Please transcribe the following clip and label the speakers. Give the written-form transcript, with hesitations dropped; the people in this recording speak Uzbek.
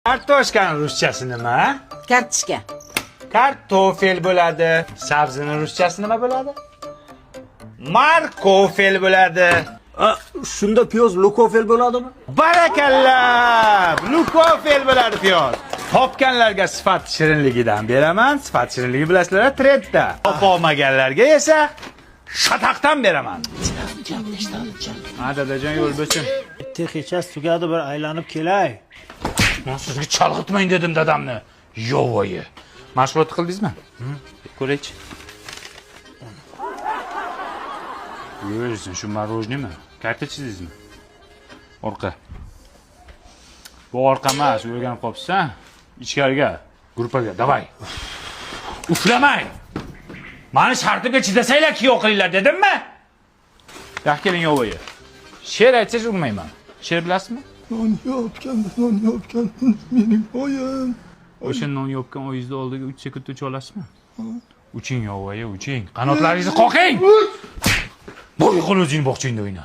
Speaker 1: Kartoshkani ruschasi nima?
Speaker 2: Kartoshka.
Speaker 1: Kartofel bo'ladi. Sabzini ruschasi nima bo'ladi? Markofel bo'ladi.
Speaker 3: Shunda piyoz lukofel bo'ladimi?
Speaker 1: Barakalla! Lukofel bo'ladi piyoz. Topganlarga sifat shirinligidan beraman. Sifat shirinligi bilasizlar, trendda. Topolmaganlarga esa shataqdan beraman. Ha, dadajon yo'l bo'lsin.
Speaker 3: Bitta kechasi tugadi, bir aylanib kelay.
Speaker 1: Men sizga chalg'itmang dedim dadamni. Yovoyi. Mashg'ulot qildingizmi? Ko'raychi. Yursin, shu marojnimi? Karta chizdingizmi? Orqa. Bu orqa emas, o'rganib qolibsan. Ichkariga, gruppaga, davay. Uflamang. Mani shartimga chidasanglar kuyov qilinglar dedimmi? Yo'q, keling yovoyi. She'r aytsangiz urmayman. She'r bilasizmi?
Speaker 4: Non yopgan mening oyim.
Speaker 1: O'sha non yopgan oyingizni oldiga 3 sekund o'cha olasizmi? Uching yovoyi, uching. Qanotlaringizni qoqing. Bo'y qil o'zing bog'chingda o'yna.